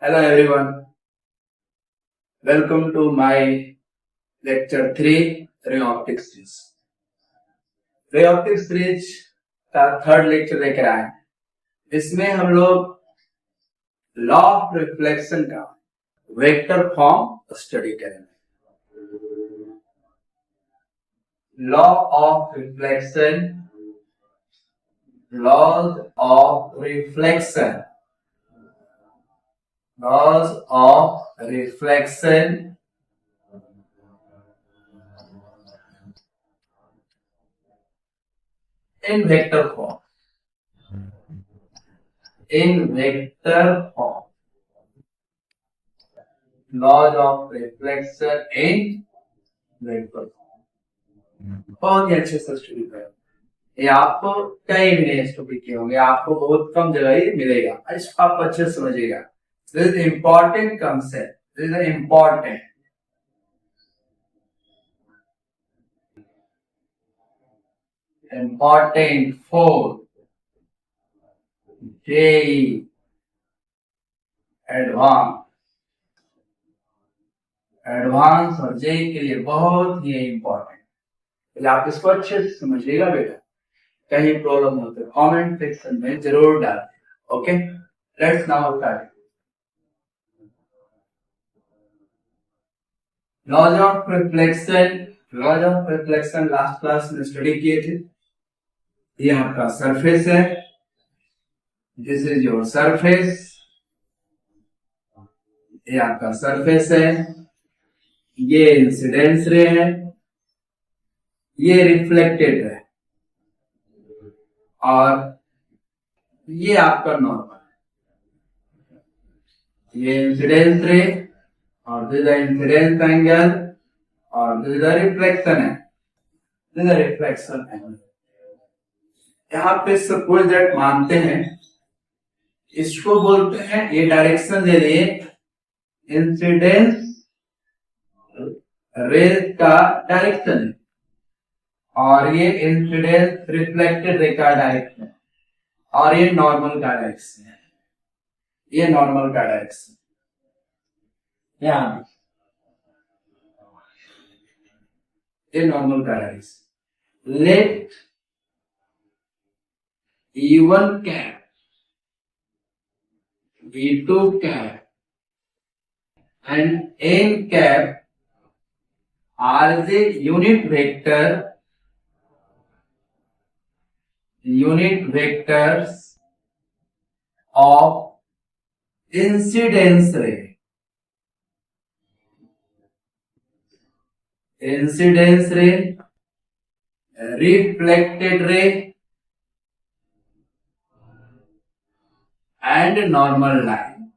Hello everyone, welcome to my lecture 3 ray optics series. Ray optics series का third lecture लेकर आए हैं. इसमें हम लोग लॉ ऑफ रिफ्लेक्शन का वेक्टर फॉर्म स्टडी करेंगे. Law of reflection, laws of reflection, laws of reflection in vector form. In vector form. Laws of reflection in vector form. बहुत ही अच्छे से स्टडी करें. ये आपको कई भी स्टडी किए होंगे, आपको बहुत कम जगह ही मिलेगा. इसको आप अच्छे से समझिएगा. This is an important concept. This is an important for JEE advance और जेई के लिए बहुत ही इम्पोर्टेंट. पहले आप इसको अच्छे से समझिएगा बेटा. कहीं प्रॉब्लम हो तो कमेंट सेक्शन में जरूर डालें. Okay, let's now start. Laws of reflection last class में स्टडी किए थे. ये आपका सरफेस है. This is your surface. ये आपका सरफेस है. ये इंसिडेंस रे है. ये रिफ्लेक्टेड है. और ये आपका नॉर्मल है. ये इंसिडेंस रे और दिस इज इंसिडेंस एंगल और दिस इज रिफ्लेक्शन है. This is reflection angle. यहाँ पे सपोज दैट मानते हैं, इसको बोलते हैं, ये डायरेक्शन दे दिए इंसिडेंस रेज का डायरेक्शन है और ये इंसिडेंस रिफ्लेक्टेड रे का डायरेक्शन है और ये नॉर्मल का डायरेक्शन है. ये नॉर्मल का डायरेक्शन. यहाँ ये नॉर्मल का direction. Let E1 cap, E2 cap and N cap are the unit vectors of incidence ray. Incidence ray, reflected ray and normal line.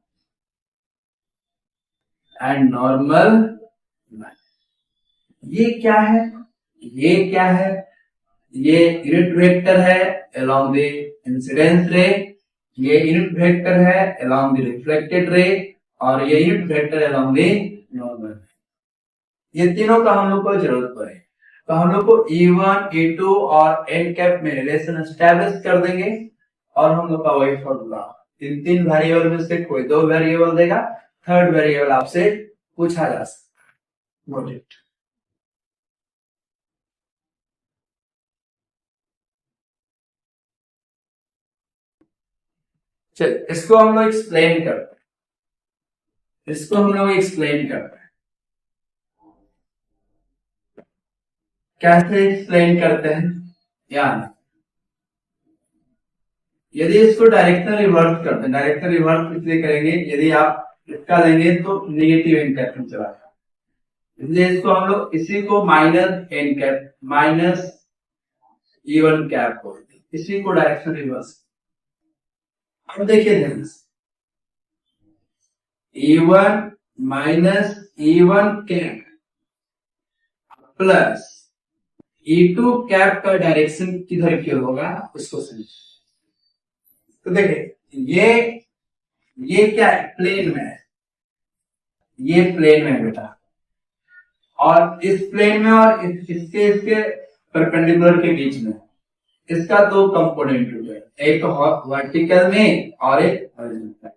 ये क्या है? ये यूनिट वेक्टर है along the incidence ray. ये unit vector है along the reflected ray और ये unit vector along the normal. ये तीनों का हम लोग को जरूरत पड़े तो हम लोग को E1, E2 और N कैप में रिलेशन एस्टैब्लिश कर देंगे और हम लोग का वही फॉर्मूला. तीन वेरिएबल में से कोई दो वेरिएबल देगा. थर्ड वेरिएबल आपसे पूछा जा सकता. चल इसको हम लोग एक्सप्लेन करते हैं. कैसे एक्सप्लेन करते हैं? यानी यदि इसको डायरेक्शन रिवर्स करते हैं. डायरेक्शन रिवर्स इसलिए करेंगे, यदि आप इसका लेंगे तो नेगेटिव एन कैप में चला जाएगा. इसलिए इसको हम लोग इसी को minus N cap minus E1 cap बोलते हैं. इसी को डायरेक्शन रिवर्स. अब देखिए ध्यान से, E1 minus E1 cap plus E2 cap का डायरेक्शन किधर की होगा उसको समझिए. तो देखिए ये क्या है? प्लेन में है. ये प्लेन में है बेटा. और इस प्लेन में और इसके परपेंडिकुलर के बीच में इसका दो कंपोनेंट हो गए, एक वर्टिकल में और एक हॉरिजॉन्टल.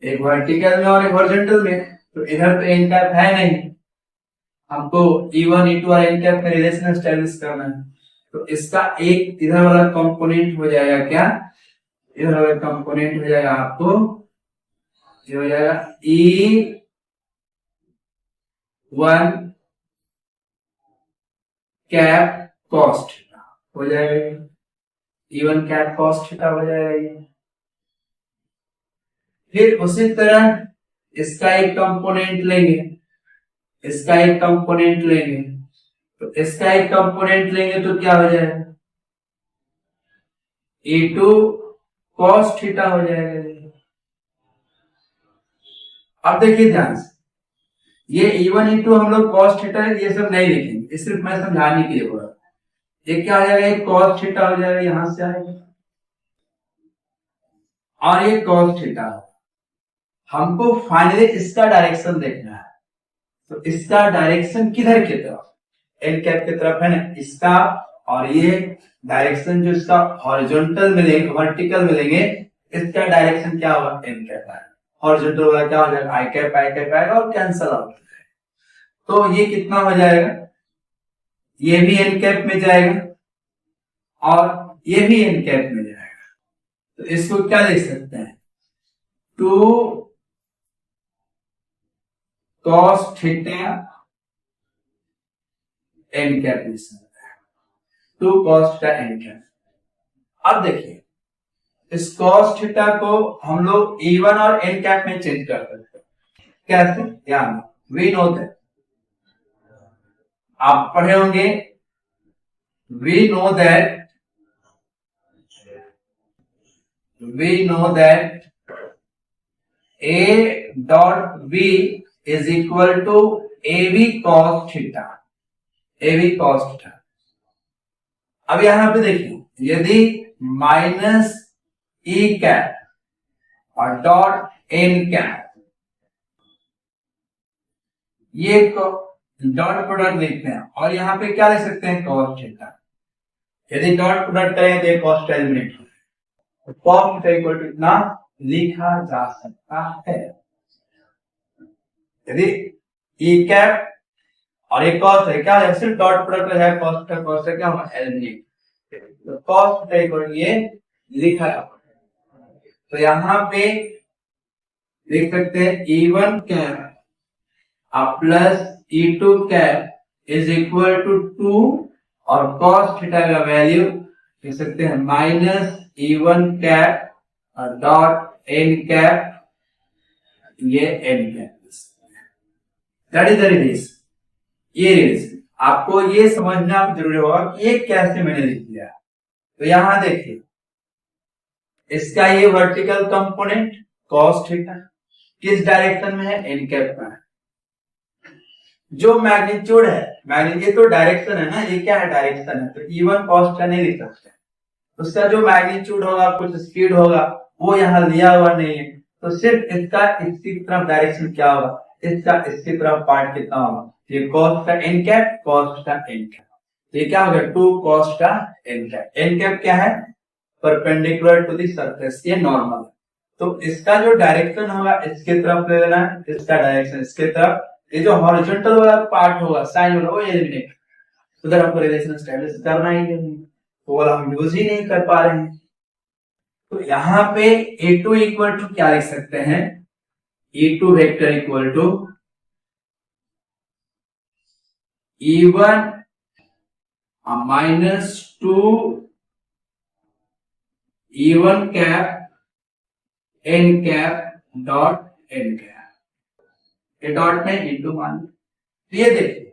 एक वर्टिकल में और एक हॉरिजॉन्टल में। तो इधर तो एन कैप है नहीं, हमको E1 E2 और एन कैप में रिलेशन एस्टेब्लिश करना है। तो इसका एक इधर वाला कंपोनेंट हो जाएगा क्या, इधर वाला कंपोनेंट हो जाएगा आपको, ये हो जाएगा E1 कैप कॉस्ट हो जाएगा, E1 कैप कॉस्ट थीटा हो जाएगा ये। फिर उसी तरह इसका एक कंपोनेंट लेंगे, इसका एक कंपोनेंट लेंगे, तो इसका एक कंपोनेंट लेंगे तो क्या हो जाएगा, E2 cos थीटा हो जाएगा। अब देखिए ध्यान से, ये E1 E2 हम लोग cos थीटा ये सब नहीं लिखेंगे, ये सिर्फ मैं समझाने के लिए बोल रहा हूं। ये क्या हो जाएगा, एक cos थीटा हो जाएगा, यहां से आएगा, और ये cos थीटा। हमको फाइनली इसका डायरेक्शन देखना है, तो इसका डायरेक्शन किधर की तरफ, एन कैप की तरफ है ना इसका, और ये डायरेक्शन जो इसका हॉरिजॉन्टल मिलेंगे, वर्टिकल मिलेंगे, इसका डायरेक्शन क्या होगा, एन कैप है। हॉरिजॉन्टल वाला क्या हो जाएगा, आई कैप आएगा और कैंसल आउट। तो ये कितना हो जाएगा, ये भी एन कैप में जाएगा और ये भी एन कैप में जाएगा। तो इसको क्या लिख सकते हैं, 2 cos थीटा एन कैप लिख सकते हैं, 2 cos थीटा एन कैप। अब देखिए इस cos थीटा को हम लोग E1 और एन कैप में चेंज कर सकते हैं। कैसे, ध्यान, वी नो दैट, आप पढ़े होंगे, we know that A dot B is equal to AB cos theta, AB cos theta. अब यहां पे देखिए, यदि माइनस E कैप और डॉट एन कैप, ये डॉट प्रोडक्ट लिखते हैं और यहां पे क्या लिख सकते हैं, cos थीटा। यदि डॉट प्रोडक्ट करें तो ये cos थीटा एलिमिनेट हो जाएगा, तो cos थीटा इक्वल टू इतना लिखा जा सकता है। यदि E कैप और एक cos है, क्या है, सिर्फ डॉट प्रोडक्ट है, cos थीटा क्या होगा, एलिमिनेट, तो cos थीटा इक्वल टू ये लिखा है। तो यहां पे लिख सकते हैं E1 cap plus E2 cap is equal to 2 और cos थीटा का वैल्यू लिख सकते हैं माइनस E1 कैप और डॉट एन कैप, ये N cap. That is the relation, ये रिलेशन आपको ये समझना जरूरी होगा कि ये कैसे मैंने लिख दिया। तो यहां देखिए, इसका ये वर्टिकल कंपोनेंट cos थीटा किस डायरेक्शन में है, एन कैप में है। जो मैग्नीट्यूड है, ये तो डायरेक्शन है ना, ये क्या है, डायरेक्शन है, तो E1 cos थीटा नहीं लिख सकते। उसका जो मैग्नीट्यूड होगा, कुछ स्पीड होगा, वो यहाँ लिया हुआ नहीं है, तो सिर्फ इसका इसकी तरफ डायरेक्शन क्या होगा, इसका इसकी तरफ पार्ट कितना होगा, ये cos theta N cap, cos theta N cap, तो ये क्या हो गया, 2 cos theta N cap. N cap क्या है, परपेंडिकुलर टू द सरफेस, ये नॉर्मल। तो इसका जो डायरेक्शन होगा इसके तरफ ले लेना है, इसका डायरेक्शन इसके तरफ, ये जो हॉरिजॉन्टल वाला पार्ट होगा, साइन वाला, वो एलिमिनेट। उधर हमको रिलेशन एस्टैब्लिश करना ही नहीं, वो वाला हम यूज ही नहीं कर पा रहे हैं। तो यहां पे A2 इक्वल टू क्या लिख सकते हैं, E2 vector equal to E1 minus 2 E1 cap N cap dot N cap, ये डॉट में इंटू मान। तो ये देखिए,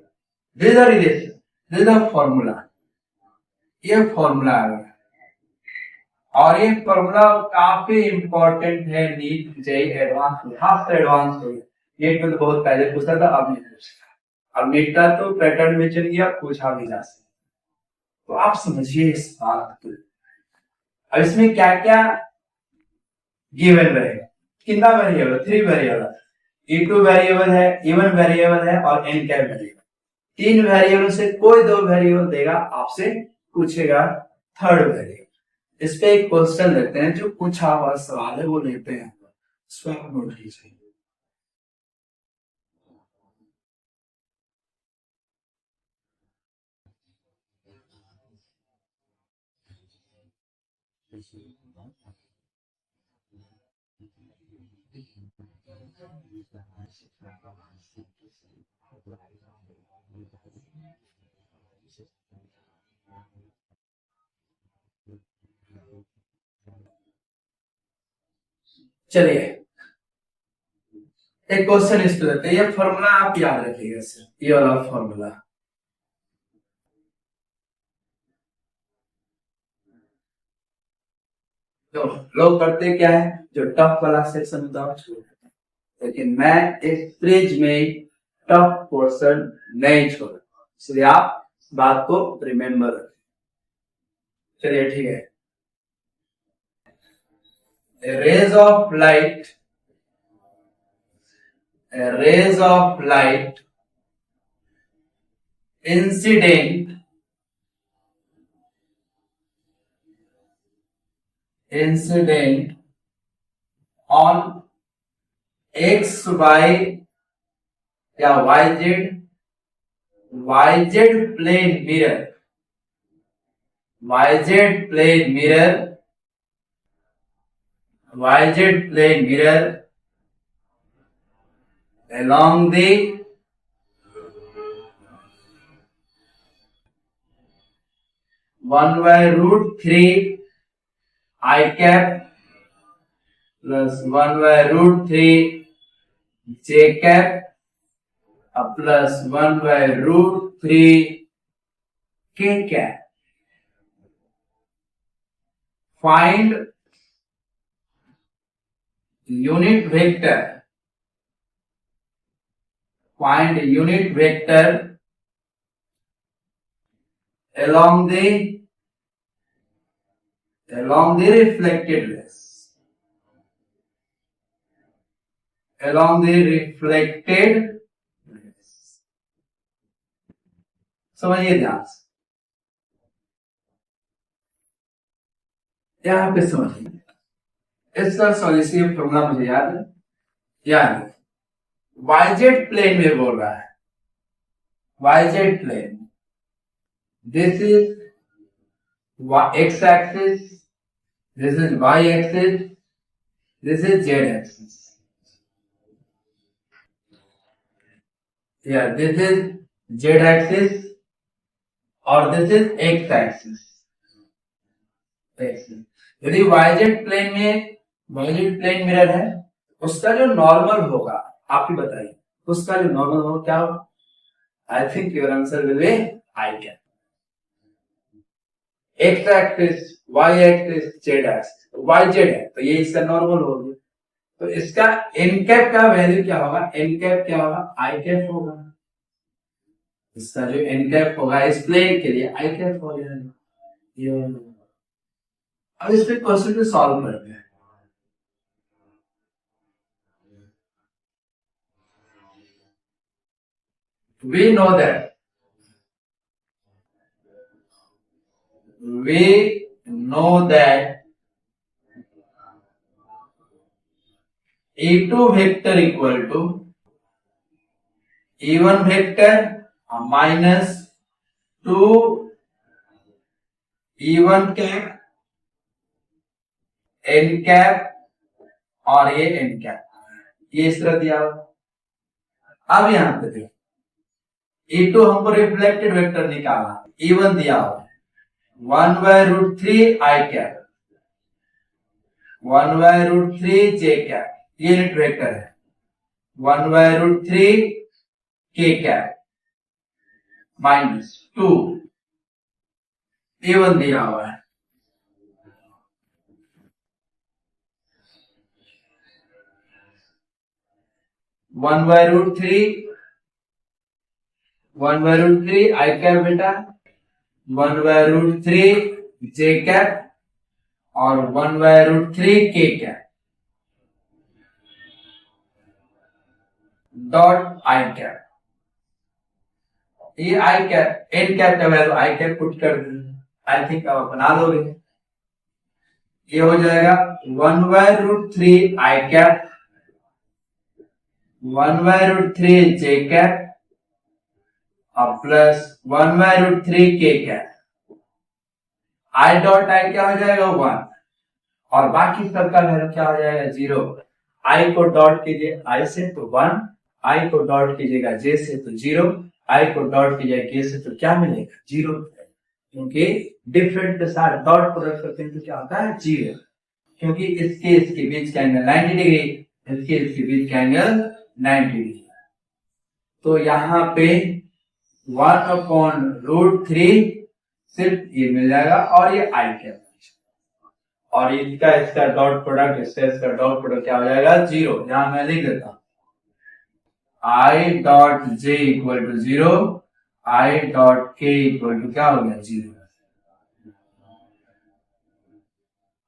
this is the relation, this is the formula, ये फॉर्मूला आ गया, और ये फॉर्मूला काफी इंपॉर्टेंट है नीट जेईई एडवांस में, खास एडवांस हो गया। नीट में तो बहुत पहले पूछा था, अब नहीं पूछता, अब नीट का तो पैटर्न में चल गया, पूछा भी जा सकता। तो आप समझिए इस बात को। अब इसमें क्या क्या गिवन रहेगा, कितना वेरिएबल, 3 वेरिएबल, E2 वेरिएबल है, E1 वेरिएबल है और n कैप वेरिएबल। 3 वेरिएबल से कोई 2 वेरिएबल देगा, आपसे पूछेगा थर्ड वेरिएबल। इस पे एक क्वेश्चन लेते हैं, जो पूछा हुआ सवाल है वो लेते हैं। इसको आप नोट कीजिए। चलिए एक क्वेश्चन इस पे देते हैं, ये फॉर्मूला आप याद रखिएगा सर, ये वाला फॉर्मूला। तो लोग करते क्या है, जो टफ वाला सेक्शन होता है छोड़ देते हैं, लेकिन मैं इस फ्रिज में टफ पोर्शन नहीं छोड़ूंगा, इसलिए आप बात को रिमेम्बर रखें। चलिए ठीक है। rays of light incident on xy या yz plane mirror along the one by root 3 I cap plus 1 by root 3 j cap plus 1 by root 3 k cap. Find unit vector along the reflected rays. समझिए ध्यान से, यहां पे समझिए, इसका solution formula मुझे याद है, यानी YZ प्लेन में बोल रहा है, YZ plane, this is x axis, this is y axis, this is z axis, yeah, this is z axis और this is x axis. यदि YZ प्लेन मिरर है, उसका जो नॉर्मल होगा आप ही बताइए, उसका जो नॉर्मल होगा क्या होगा? I think your answer will be i cap. X axis, y axis, z axis, y z है तो ये इसका नॉर्मल हो गया, तो इसका एन कैप का वैल्यू क्या होगा? एन कैप क्या होगा? आई कैप होगा। इसका जो एन कैप होगा इस प्लेन के लिए आई कैप हो जाएगा। अब इस पे क्वेश्चन को सॉल्व करते हैं। We know that E2 vector equal to E1 vector minus 2 E1 cap n cap और ये n cap, ये इस तरह दिया हुआ। अब यहां पे देखो E2 हमको रिफ्लेक्टेड वेक्टर निकालना, E1 दिया हुआ 1 by root 3 I cap, 1 by root 3 j cap, ये यूनिट वेक्टर है, 1 by root 3 k cap minus 2 A1 दिया हुआ है, one by root three i cap बेटा, 1 by root 3 j cap और 1 by root 3 k cap dot I cap. ये आई cap N cap का value आई cap put कर देंगे, आई थिंक आप बना लोगे। ये हो जाएगा 1 by root 3 I cap 1/√3 j cap और plus 1/√3 k cap. I dot I क्या हो जाएगा 1 और बाकी सबका वैल्यू क्या हो जाएगा 0। आई को डॉट कीजिए आई से तो 1, आई को डॉट कीजिएगा जे से तो 0, आई को डॉट कीजिएगा के से तो क्या मिलेगा 0, क्योंकि डिफरेंट के साथ डॉट प्रोडक्ट करते हैं तो क्या होता है 0, क्योंकि इसके बीच का एंगल 90 डिग्री, इसके बीच का एंगल 90 डिग्री। तो यहाँ पे 1/√3 सिर्फ ये मिल जाएगा और ये आई कैप और इसका डॉट प्रोडक्ट इसका डॉट प्रोडक्ट क्या हो जाएगा 0। यहां मैं लिख देता हूं i dot j equal to 0, i dot k equal to क्या हो गया 0।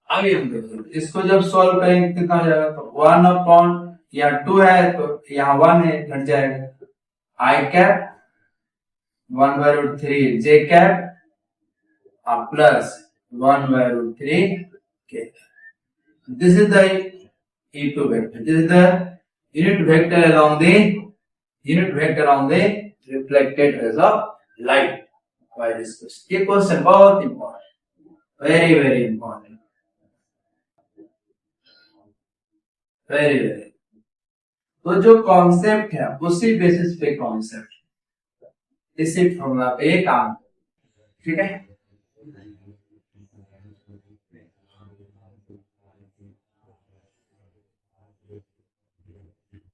आगे हम देखते इसको जब सॉल्व करेंगे कितना हो जाएगा तो 1 या 2 है तो यहाँ 1 है घट जाएगा i cap 1/√3 j cap plus 1/√3 k। This is the E2 vector. This is the unit vector along the reflected rays of light. By this question. ये क्वेश्चन बहुत important, very very important, very very। तो जो concept है उसी basis पे concept इसी formula पे काम, ठीक है।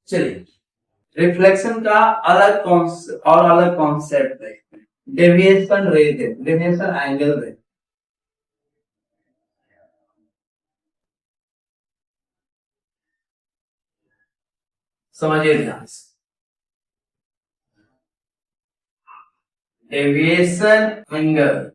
चलिए रिफ्लेक्शन का अलग कॉन्सेप्ट देखते हैं। डेविएशन रे, डेविएशन एंगल रे। समझिए ध्यान से, deviation angle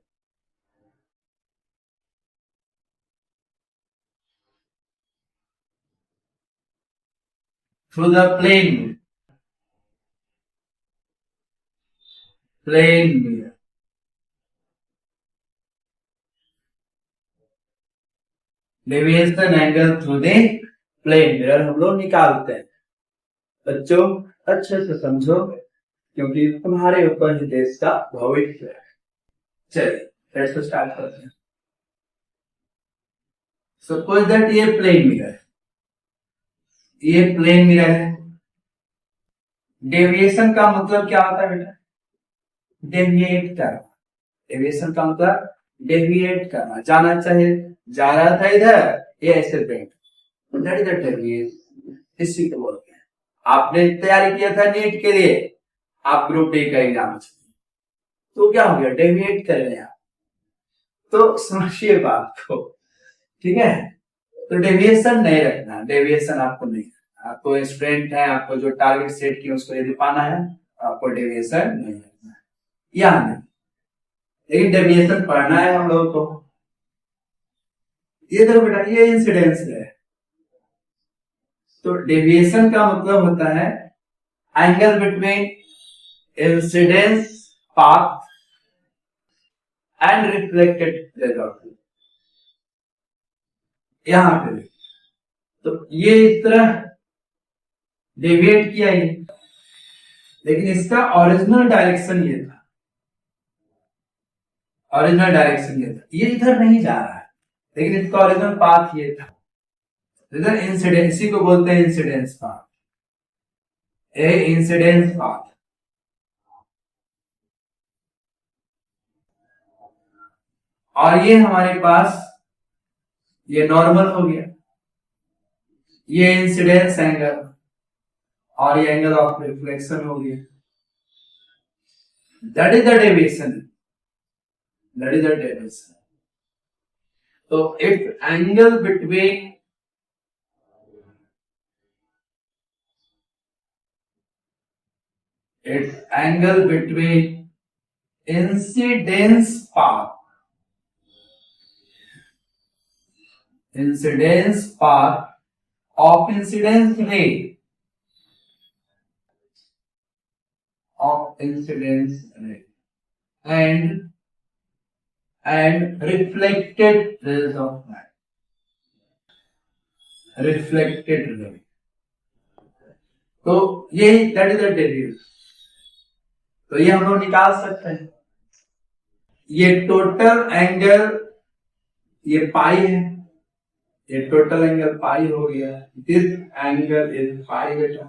through the plane mirror, deviation angle through the plane mirror हम लोग निकालते हैं। बच्चों अच्छे से समझो क्योंकि तुम्हारे ऊपर ही देश का भविष्य है। चलिए लेट्स स्टार्ट करते हैं। सपोज दैट ये प्लेन मिरर, ये प्लेन मिरर है। डेविएशन का मतलब क्या होता है बेटा, डेविएट करना। डेविएशन का मतलब डेविएट करना, जाना चाहिए जा रहा था इधर ये ऐसे bent, that is the deviation, इसी को बोलते हैं। आपने तैयारी किया था नीट के लिए, आप ग्रुप डी का एग्जाम, तो क्या हो गया डेविएट कर रहे हैं आप, तो समझिए बात को, ठीक है। तो डेविएशन नहीं रखना, डेविएशन आपको नहीं, आपको स्टूडेंट है, आपको जो टारगेट सेट किया उसको यदि पाना है आपको डेविएशन नहीं रखना, यहाँ नहीं, लेकिन डेविएशन पढ़ना है हम लोगों को। ये देखो बेटा ये इंसिडेंस है, तो डेविएशन का मतलब होता है angle between incidence path and reflected ray of light. यहां पे तो ये इस तरह डेविएट किया ही, लेकिन इसका ओरिजिनल डायरेक्शन ये था, ओरिजिनल डायरेक्शन ये था, ये इधर नहीं जा रहा है, लेकिन इसका ओरिजिनल पाथ ये था। इधर इंसिडेंसी को बोलते हैं इंसिडेंस पाथ, ए इंसिडेंस पाथ। और ये हमारे पास ये नॉर्मल हो गया, ये इंसिडेंस एंगल और ये एंगल ऑफ रिफ्लेक्शन हो गया, that is the deviation, that is the deviation. तो it's angle between incidence path of incidence ray and reflected rays of light, reflected ray। तो यही दैट इज द डेरिवेशन। तो ये हम लोग निकाल सकते हैं। ये टोटल एंगल ये पाई है, ये टोटल एंगल पाई हो गया। दिस एंगल इज पाई बेटा,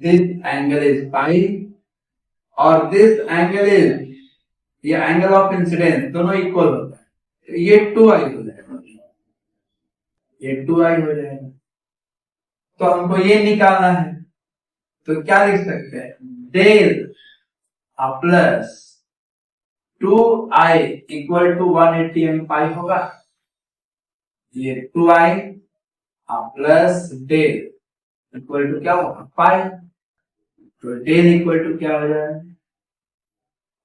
दिस एंगल इज पाई, और दिस एंगल इज, ये एंगल ऑफ इंसिडेंस दोनों इक्वल होता है, ये 2i हो जाएगा, ये 2i हो जाएगा। तो हमको ये निकालना है, तो क्या लिख सकते हैं, del plus 2i equal to 180 m pi होगा। ये 2i plus del equal to क्या होगा, पाई। तो डेल इक्वल टू क्या हो जाएगा,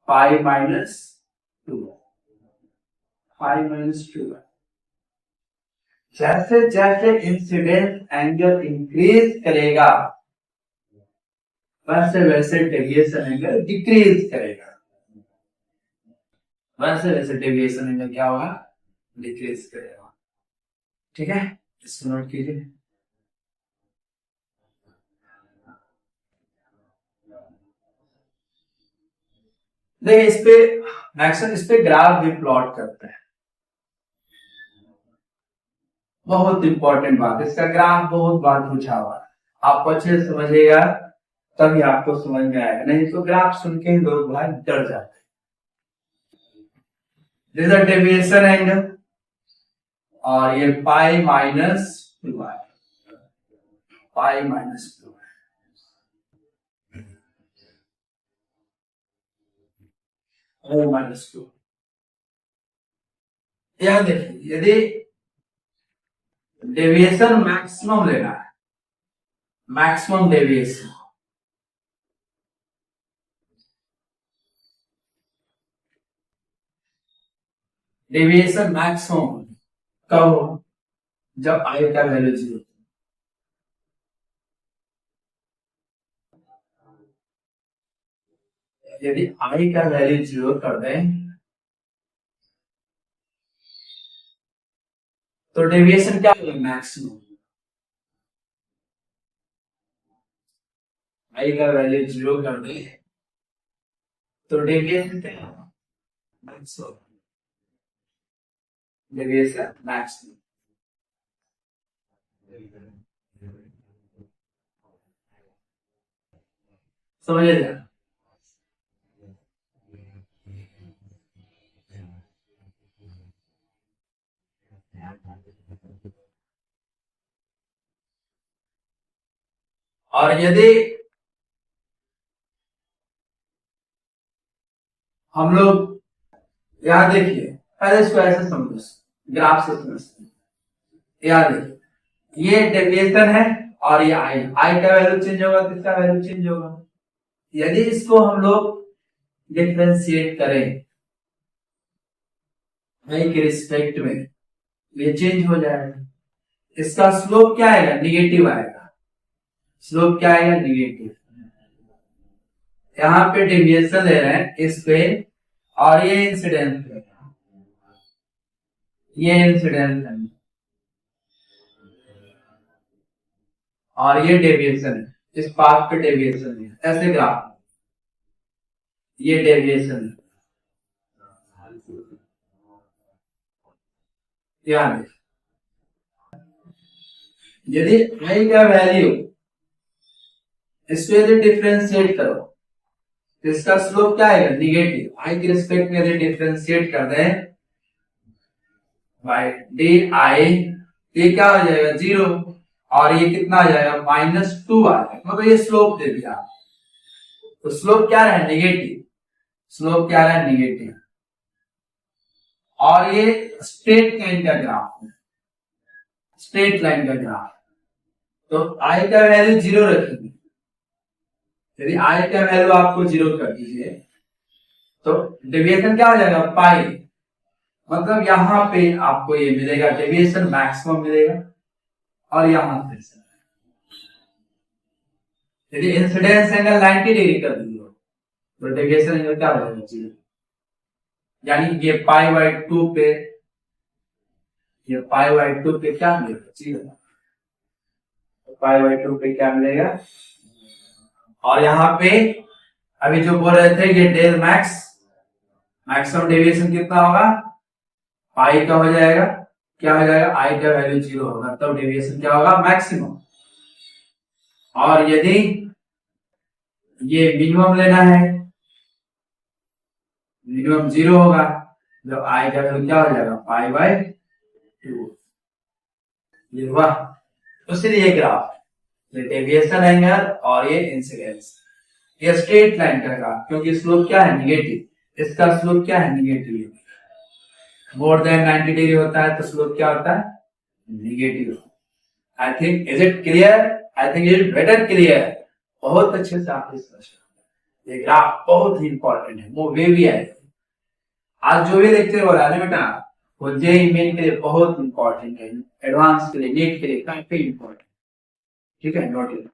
पाई माइनस 2, पाई माइनस 2। जैसे जैसे इंसिडेंस एंगल इंक्रीज करेगा वैसे वैसे डेविएशन एंगल डिक्रीज करेगा, वैसे वैसे डेविएशन एंगल क्या होगा, डिक्रीज करेगा। ठीक है, इसको नोट कीजिए। देखिए इस पे मैक्सिमम इस पे ग्राफ भी प्लॉट करते हैं, बहुत इंपॉर्टेंट बात, इसका ग्राफ बहुत बार पूछा हुआ है, आप अच्छे से समझिएगा तभी आपको समझ में आएगा, नहीं तो ग्राफ सुन के लोग भाई डर जाते हैं। दिस इज डेविएशन एंगल, और ये pi minus 2i, pi minus 2 minus 2। यह देखिए, यदि डेविएशन मैक्सिमम लेना है, मैक्सिमम डेविएशन, डेविएशन मैक्सिमम कब हो, जब आई का वैल्यू 0। यदि आई का वैल्यू 0 कर दें तो डेविएशन क्या होगा, मैक्सिमम। आई का वैल्यू 0 कर दे तो डेविएशन क्या होगा, मैक्सिमम, डेविएशन मैक्सिमम। समझिए क्या, और यदि हम लोग यहां देखिए, पहले इसको ऐसे समझो, ग्राफ से समझते हैं। यहां देखिए ये डेविएशन है और ये आई, आई का वैल्यू चेंज होगा तो इसका वैल्यू चेंज होगा। यदि इसको हम लोग डिफरेंशिएट करें आई के रिस्पेक्ट में, ये चेंज हो जाएगा, इसका स्लोप क्या आएगा, निगेटिव आएगा, स्लोप क्या आएगा, निगेटिव। यहां पे डेविएशन ले रहे हैं इस पे, और ये इंसिडेंस है, ये इंसिडेंस है, और ये डेविएशन है, इस पाथ पे डेविएशन है, ऐसे ग्राफ, ये डेविएशन है। ध्यान दें, यदि आई का वैल्यू इसको यदि डिफरेंशिएट करो तो इसका स्लोप क्या आएगा, निगेटिव। आई के रिस्पेक्ट में यदि डिफरेंशिएट कर दें बाय डी आई, ये क्या हो जाएगा, 0, और ये कितना आ जाएगा, -2 आ जाएगा, मतलब ये स्लोप दे दिया। तो स्लोप क्या रहा, निगेटिव, स्लोप क्या रहा, निगेटिव। और ये स्ट्रेट लाइन का ग्राफ है, स्ट्रेट लाइन का ग्राफ। तो आई का वैल्यू 0 रखेंगे, यदि आई का वैल्यू आपको 0 कर दीजिए तो डेविएशन क्या हो जाएगा, पाई, मतलब यहां पे आपको ये मिलेगा, डेविएशन मैक्सिमम मिलेगा। और यहां से यदि इंसिडेंस एंगल 90 डिग्री कर दिए तो डेविएशन एंगल क्या हो जाएगा, 0। यानी ये पाई बाई 2 पे, ये पाई बाई 2 पे क्या मिलेगा, 0। पाई बाई 2 पे क्या मिलेगा, और यहाँ पे अभी जो बोल रहे थे ये डेल मैक्स, मैक्सिमम डेविएशन कितना होगा, पाई का हो जाएगा, क्या हो जाएगा, आई का वैल्यू 0 होगा, तब डेविएशन क्या होगा, मैक्सिमम। और यदि ये मिनिमम लेना है, मिनिमम 0 होगा, जब आई का वैल्यू क्या हो जाएगा, पाई बाय 2। ये हुआ। उससे ये ग्राफ, ये डेविएशन एंगल और ये इंसिडेंस, ये स्ट्रेट लाइन का ग्राफ, क्योंकि स्लोप क्या है, निगेटिव, इसका स्लोप क्या है, निगेटिव। मोर देन 90 डिग्री होता है तो स्लोप क्या होता है, negative. I think is it clear, I think is it better clear. बहुत अच्छे से आप समझ, ये ग्राफ बहुत ही इंपॉर्टेंट है, वो वे भी है। आज जो भी लेक्चर हो रहा है ना बेटा, वो जेईई मेन के लिए बहुत इंपॉर्टेंट है, एडवांस के लिए, नीट के लिए काफी इंपॉर्टेंट, ठीक है, नोट इट।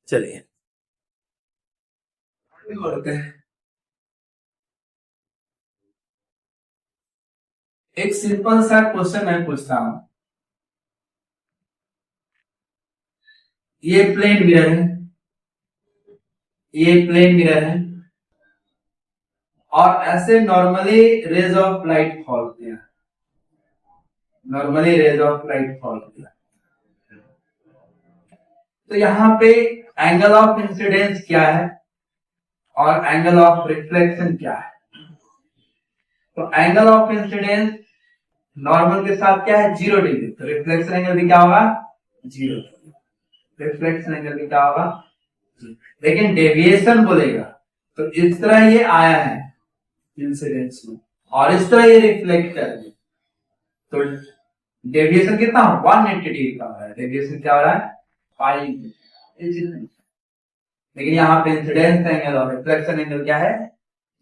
चलिए बोलते हैं, एक सिंपल सा क्वेश्चन मैं पूछता हूं। ये प्लेन मिरर है, ये प्लेन मिरर है, और ऐसे normally rays of light fall किया, normally rays of light fall किया, तो यहां पे एंगल ऑफ इंसिडेंस क्या है और एंगल ऑफ रिफ्लेक्शन क्या है। तो एंगल ऑफ इंसिडेंस नॉर्मल के साथ क्या है, 0 डिग्री, तो रिफ्लेक्शन एंगल भी क्या होगा, 0, रिफ्लेक्शन एंगल भी क्या होगा। लेकिन डेविएशन बोलेगा तो इस तरह ये आया है इंसिडेंस में, और इस तरह ये रिफ्लेक्ट कर दिया, तो डेविएशन कितना, 180 डिग्री का हो रहा है, डेविएशन क्या हो रहा है, पाई। लेकिन यहाँ पे इंसिडेंस एंगल और रिफ्लेक्शन एंगल क्या है,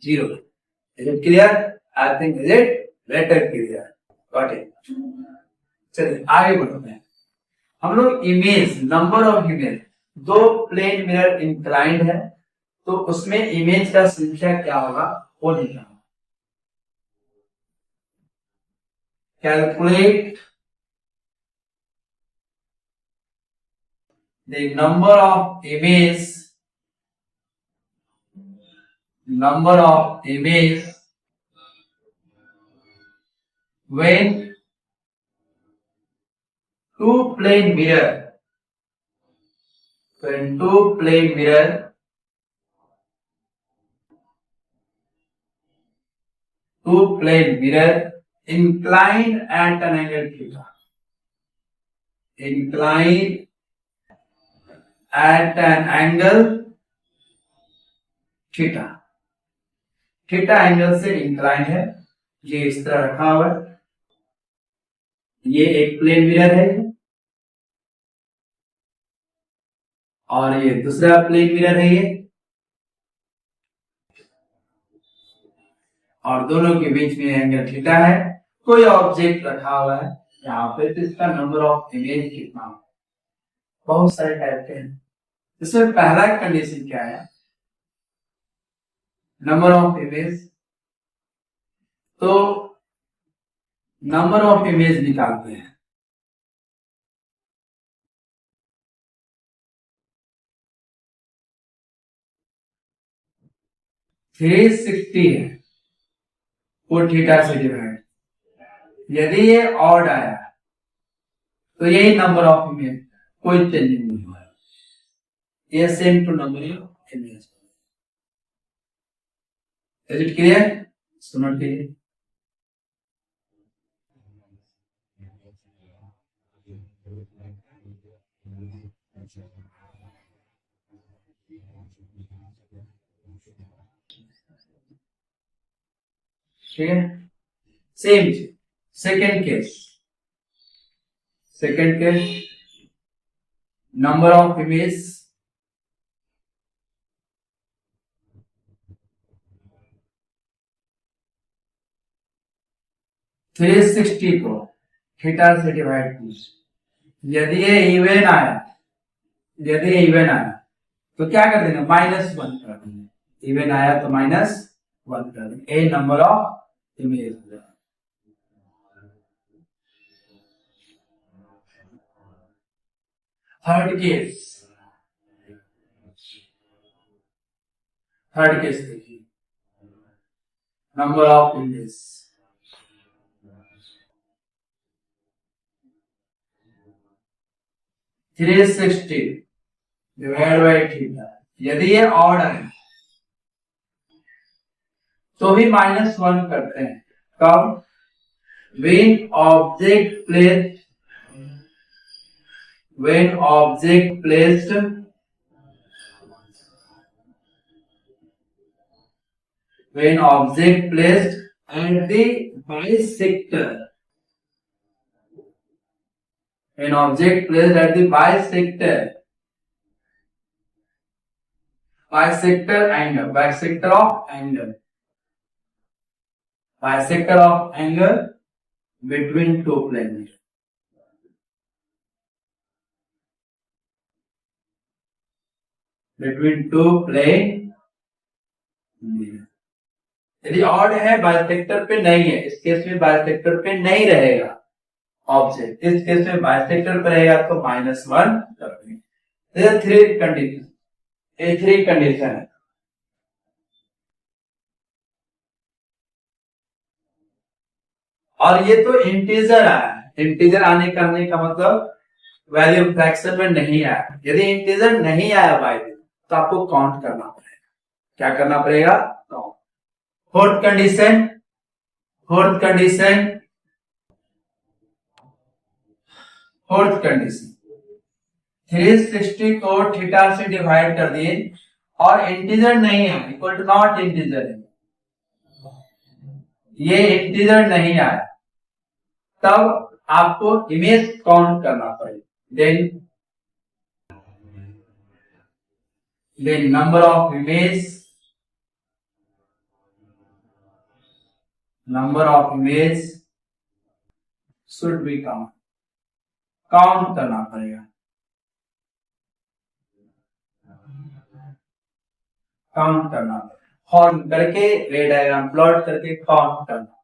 0। Is it clear, I think is it better clear, got it. चलिए आगे बढ़ते हैं। हम लोग इमेज, नंबर ऑफ इमेज, दो प्लेन मिरर इंक्लाइंड है, तो उसमें इमेज का संख्या क्या होगा वो निकालना। Calculate the number of image when two plane mirror inclined at an angle theta, inclined at an angle theta, theta angle से इंक्लाइन है, ये इस तरह रखा हुआ है, ये एक प्लेन मिरर है और ये दूसरा प्लेन मिरर है ये, और दोनों के बीच में एंगल थीटा है। कोई ऑब्जेक्ट रखा हुआ है यहाँ पे, तो इसका नंबर ऑफ इमेज कितना, बहुत सारे टाइप के हैं। इसमें पहला कंडीशन क्या है, नंबर ऑफ इमेज, तो नंबर ऑफ इमेज निकालते हैं। थ्री 360 है वो थीटा से डिवाइड, यदि ये ऑड आया तो यही नंबर ऑफ इमेज, कोई चेंजिंग नहीं हुआ, ये same to number of image. Is it clear, सुनो क्लियर। ठीक है, same second case, number of image three 360 को थीटा से डिवाइड कीजिए, यदि ये इवन आया, तो क्या कर देंगे, -1 कर देंगे, इवन आया तो -1 कर देंगे, a number of image. Third case देखिए, number of image 360 divide by theta. यदि ये ऑड है तो भी -1 करते हैं। कब? when object placed when object placed when object placed at the bisector when object placed at the bisector angle bisector of angle between two planes यदि odd है बाइसेक्टर पे नहीं है, इस केस में बाइसेक्टर पे नहीं रहेगा ऑब्जेक्ट, इस केस में बाइसेक्टर पे रहेगा तो -1 कर देंगे। थ्री कंडीशन, ये थ्री कंडीशन है। और ये तो इंटीजर आया, इंटीजर आने करने का मतलब वैल्यू फ्रैक्शन में नहीं आया। यदि इंटीजर नहीं आया बाय तो आपको काउंट करना पड़ेगा। क्या करना पड़ेगा? काउंट। फोर्थ कंडीशन 360 को थीटा से डिवाइड कर दिए और इंटीजर नहीं है, इक्वल टू नॉट इंटीजर है, ये इंटीजर नहीं आया, तब आपको इमेज काउंट करना पड़ेगा। Then number of image should be count करना पड़ेगा। हॉर्न करके रे डायग्राम प्लॉट करके काउंट करना।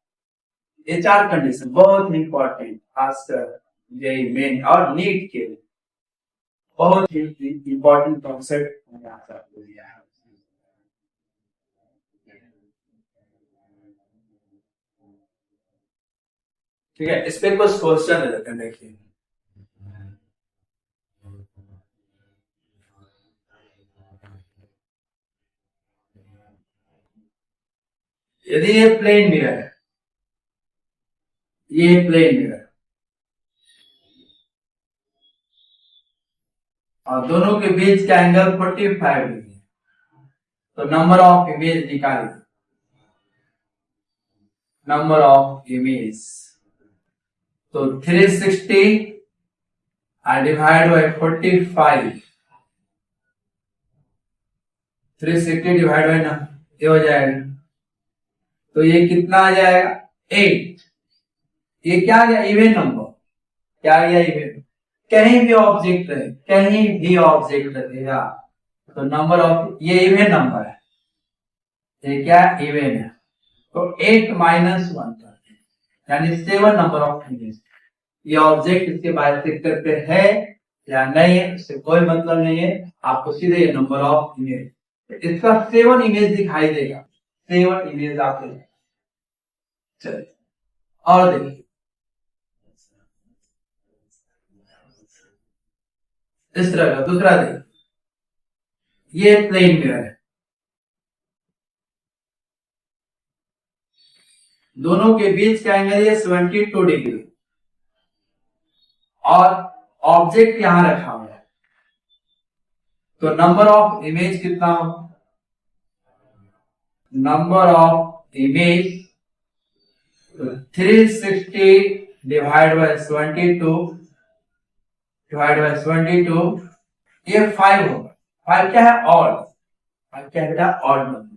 ये चार कंडीशन बहुत इंपॉर्टेंट, खासकर ये मेन और नीट के लिए बहुत ही इंपॉर्टेंट कॉन्सेप्ट मैंने आपको दिया है। ठीक है, इस पे कुछ क्वेश्चन दे देते हैं, देखिए। यदि ये प्लेन मिरर है, ये प्लेन मिरर और दोनों के बीच का एंगल 45 डिग्री है, तो नंबर ऑफ इमेज निकालिए। नंबर ऑफ इमेज तो 360 डिवाइड बाई 45, 360 डिवाइड बाई ना ये हो जाएगा, तो ये कितना आ जाएगा? 8। ये क्या आ गया? Even number. क्या आ गया? इवन। कहीं भी ऑब्जेक्ट रहेगा तो नंबर ऑफ, ये इवन नंबर है, ये क्या इवन है, तो 8 - 1 करते हैं, यानी 7 नंबर ऑफ इमेज। ये ऑब्जेक्ट इसके बाइसेक्टर पे है या नहीं है इससे कोई मतलब नहीं है, आपको सीधे ये नंबर ऑफ इमेज, इसका 7 इमेज दिखाई देगा, 7 इमेज आपको। चलिए और देखिए, इस तरह का दूसरा देखिए, ये प्लेन मिरर है, दोनों के बीच का एंगल है 72 डिग्री और ऑब्जेक्ट यहां रखा हुआ है, तो नंबर ऑफ इमेज कितना हो? Number of image 360 divide by 72 ये 5 होगा। 5 क्या है? ऑड। 5 क्या है? Odd number.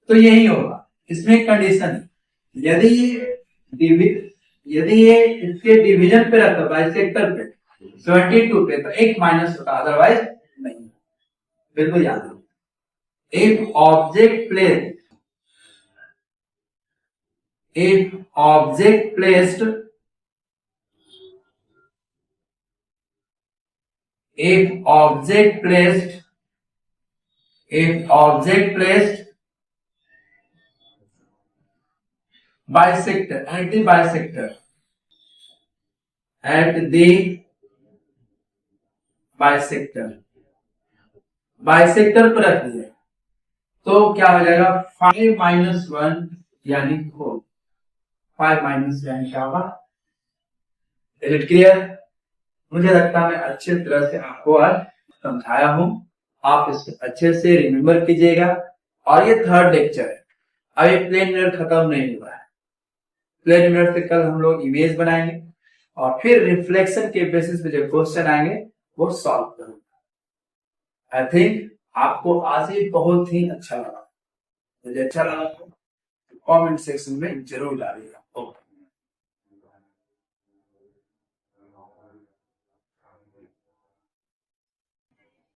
तो यही होगा। इसमें कंडीशन है, यदि ये इसके डिवीजन पे रहता, बाइसेक्टर पे 72 पे, तो एक माइनस होता, अदरवाइज नहीं। बिल्कुल याद रखो, if object placed if object placed bisector at the bisector bisector पर रख दिया तो क्या हो जाएगा 5 माइनस 1 यानी 4 5 माइनस यानी क्या होगा। Is it clear? मुझे लगता है मैं अच्छे तरह से आपको आज समझाया हूं, आप इसको अच्छे से रिमेम्बर कीजिएगा। और ये थर्ड लेक्चर है, अभी प्लेन मिरर खत्म नहीं हुआ है। प्लेन मिरर से कल हम लोग इमेज बनाएंगे और फिर रिफ्लेक्शन के बेसिस पे जो क्वेश्चन आएंगे वो सॉल्व करूंगा। आई थिंक आपको आज ही बहुत ही अच्छा लगा। मुझे अच्छा लगा तो कमेंट सेक्शन में जरूर डालिए।